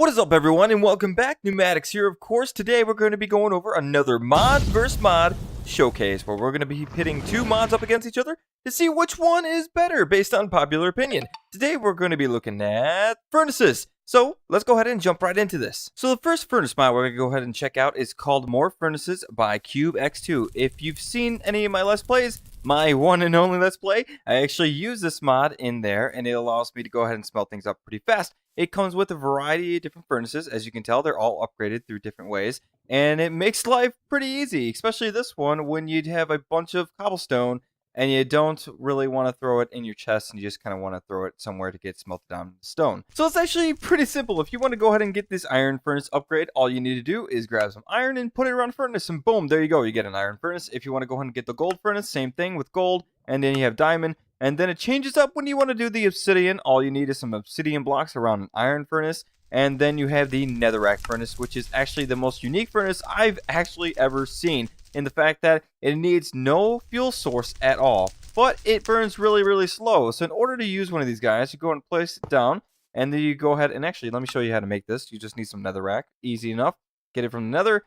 What is up, everyone, and welcome back. Neumatix here, of course. Today we're going to be going over another mod versus mod showcase, where we're going to be pitting two mods up against each other to see which one is better based on popular opinion. Today we're going to be looking at furnaces. So let's go ahead and jump right into this. So the first furnace mod we're going to go ahead and check out is called More Furnaces by CubeX2. If you've seen any of my Let's Plays, my one and only Let's Play, I actually use this mod in there, and it allows me to go ahead and smelt things up pretty fast. It comes with a variety of different furnaces. As you can tell, they're all upgraded through different ways, and it makes life pretty easy, especially this one when you'd have a bunch of cobblestone and you don't really want to throw it in your chest, and you just kind of want to throw it somewhere to get smelted down to stone. So it's actually pretty simple. If you want to go ahead and get this iron furnace upgrade, all you need to do is grab some iron and put it around a furnace, and boom, there you go, you get an iron furnace. If you want to go ahead and get the gold furnace, same thing with gold, and then you have diamond. And then it changes up when you want to do the obsidian. All you need is some obsidian blocks around an iron furnace. And then you have the netherrack furnace, which is actually the most unique furnace I've actually ever seen, in the fact that it needs no fuel source at all, but it burns really, really slow. So in order to use one of these guys, you go and place it down, and then you go ahead and actually, let me show you how to make this. You just need some netherrack. Easy enough. Get it from the nether,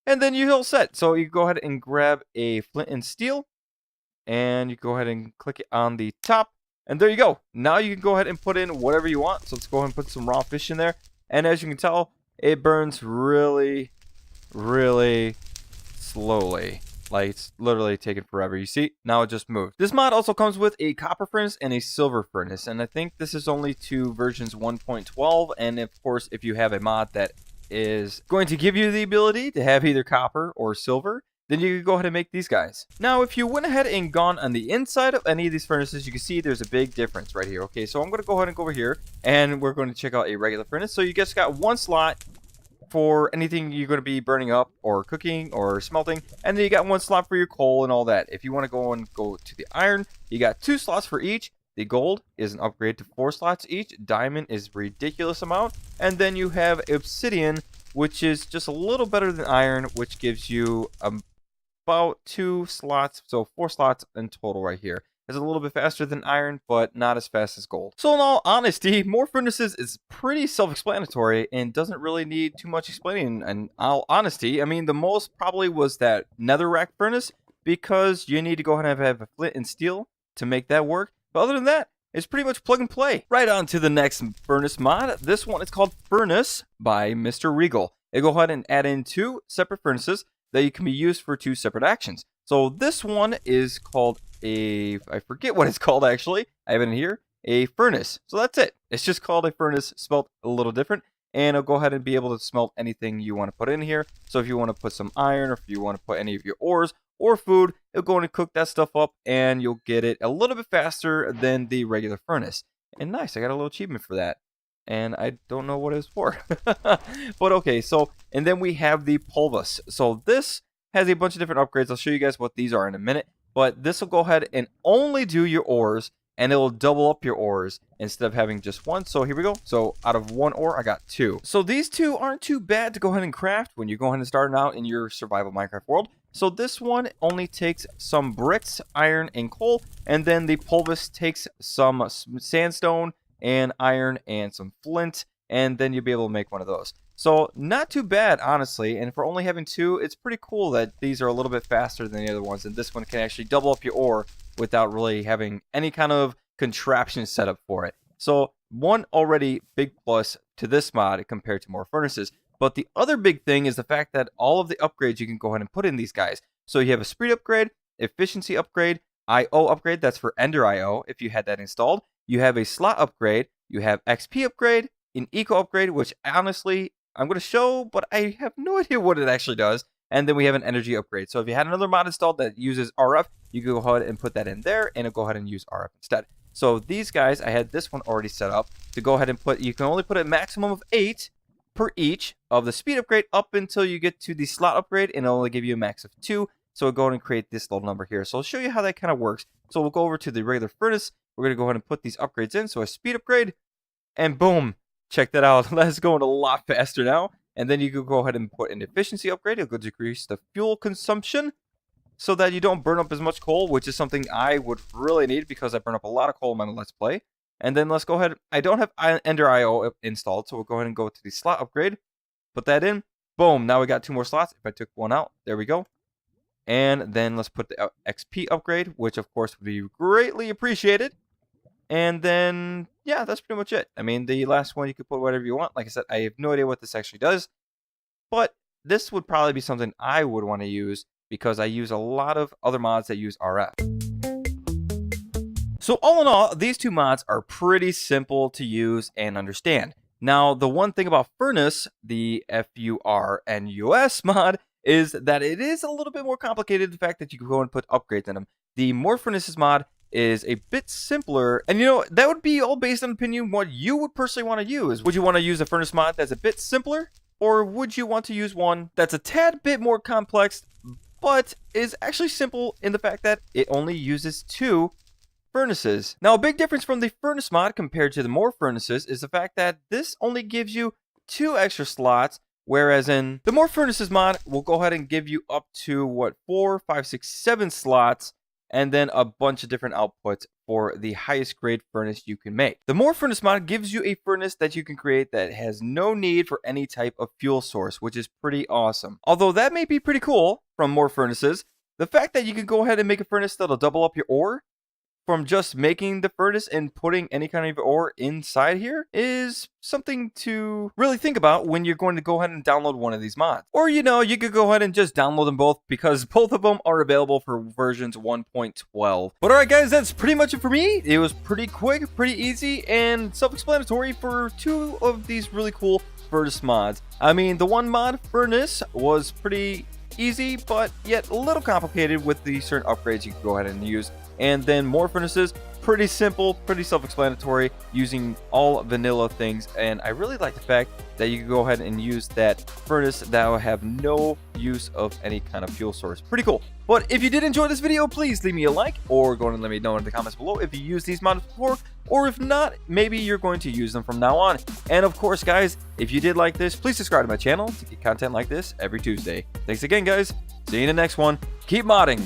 and then you're all set. So you go ahead and grab a flint and steel, and you go ahead and click it on the top, and there you go. Now you can go ahead and put in whatever you want. So let's go ahead and put some raw fish in there, and as you can tell, it burns really, really slowly. Like, it's literally taking forever. You see, now it just moved. This mod also comes with a copper furnace and a silver furnace, and I think this is only to versions 1.12. And of course, if you have a mod that is going to give you the ability to have either copper or silver, then you can go ahead and make these guys. Now, if you went ahead and gone on the inside of any of these furnaces, you can see there's a big difference right here. Okay, so I'm going to go ahead and go over here, and we're going to check out a regular furnace. So you just got one slot for anything you're going to be burning up or cooking or smelting, and then you got one slot for your coal and all that. If you want to go to the iron, you got two slots for each. The gold is an upgrade to 4 slots each. Diamond is a ridiculous amount, and then you have obsidian, which is just a little better than iron, which gives you about 2 slots, so 4 slots in total right here. It's a little bit faster than iron, but not as fast as gold. So in all honesty, More Furnaces is pretty self-explanatory and doesn't really need too much explaining. In all honesty, I mean, the most probably was that netherrack furnace, because you need to go ahead and have a flint and steel to make that work. But other than that, it's pretty much plug and play. Right on to the next furnace mod. This one is called Furnace by Mr. Regal. They go ahead and add in 2 separate furnaces that you can be used for 2 separate actions. So this one is called I forget what it's called actually. I have it in here. A furnace. So that's it. It's just called a furnace, spelled a little different. And it'll go ahead and be able to smelt anything you want to put in here. So if you want to put some iron, or if you want to put any of your ores or food, it'll go and cook that stuff up, and you'll get it a little bit faster than the regular furnace. And nice, I got a little achievement for that. And I don't know what it's for. But okay, so, and then we have the pulvis. So this has a bunch of different upgrades. I'll show you guys what these are in a minute. But this will go ahead and only do your ores, and it will double up your ores instead of having just one. So here we go. So out of 1 ore, I got 2. So these 2 aren't too bad to go ahead and craft when you're going to start out in your survival Minecraft world. So this one only takes some bricks, iron, and coal, and then the pulvis takes some sandstone and iron and some flint, and then you'll be able to make one of those. So not too bad, honestly, and for only having 2, it's pretty cool that these are a little bit faster than the other ones, and this one can actually double up your ore without really having any kind of contraption set up for it. So one already big plus to this mod compared to More Furnaces. But the other big thing is the fact that all of the upgrades you can go ahead and put in these guys. So you have a speed upgrade, efficiency upgrade, IO upgrade, that's for Ender IO if you had that installed. You have a slot upgrade, you have XP upgrade, an eco upgrade, which honestly I'm going to show, but I have no idea what it actually does. And then we have an energy upgrade. So if you had another mod installed that uses RF, you can go ahead and put that in there, and it'll go ahead and use RF instead. So these guys, I had this one already set up to go ahead and put, you can only put a maximum of 8 per each of the speed upgrade up until you get to the slot upgrade, and it'll only give you a max of 2. So we'll go ahead and create this little number here. So I'll show you how that kind of works. So we'll go over to the regular furnace. We're going to go ahead and put these upgrades in. So a speed upgrade, and boom, check that out. That's going a lot faster now. And then you can go ahead and put an efficiency upgrade. It'll decrease the fuel consumption so that you don't burn up as much coal, which is something I would really need because I burn up a lot of coal in my Let's Play. And then let's go ahead. I don't have Ender IO installed, so we'll go ahead and go to the slot upgrade. Put that in. Boom. Now we got 2 more slots. If I took one out, there we go. And then let's put the XP upgrade, which of course would be greatly appreciated. And then, yeah, that's pretty much it. I mean, the last one, you could put whatever you want. Like I said, I have no idea what this actually does. But this would probably be something I would want to use because I use a lot of other mods that use RF. So all in all, these 2 mods are pretty simple to use and understand. Now, the one thing about Furnace, the FURNUS mod, is that it is a little bit more complicated, the fact that you can go and put upgrades in them. The More Furnaces mod is a bit simpler, and that would be all based on opinion what you would personally want to use. Would you want to use a Furnace mod that's a bit simpler, or would you want to use one that's a tad bit more complex, but is actually simple in the fact that it only uses 2 furnaces? Now, a big difference from the Furnace mod compared to the More Furnaces is the fact that this only gives you 2 extra slots, whereas in the More Furnaces mod, we'll go ahead and give you up to, 4, 5, 6, 7 slots, and then a bunch of different outputs for the highest grade furnace you can make. The More Furnace mod gives you a furnace that you can create that has no need for any type of fuel source, which is pretty awesome. Although that may be pretty cool from More Furnaces, the fact that you can go ahead and make a furnace that'll double up your ore from just making the furnace and putting any kind of ore inside here is something to really think about when you're going to go ahead and download one of these mods. Or, you could go ahead and just download them both because both of them are available for versions 1.12. But alright guys, that's pretty much it for me. It was pretty quick, pretty easy, and self-explanatory for 2 of these really cool furnace mods. I mean, the one mod, Furnace, was pretty easy, but yet a little complicated with the certain upgrades you can go ahead and use. And then More Furnaces, pretty simple, pretty self-explanatory, using all vanilla things. And I really like the fact that you can go ahead and use that furnace that will have no use of any kind of fuel source. Pretty cool. But if you did enjoy this video, please leave me a like, or go and let me know in the comments below if you used these mods before, or if not, maybe you're going to use them from now on. And of course, guys, if you did like this, please subscribe to my channel to get content like this every Tuesday. Thanks again, guys. See you in the next one. Keep modding.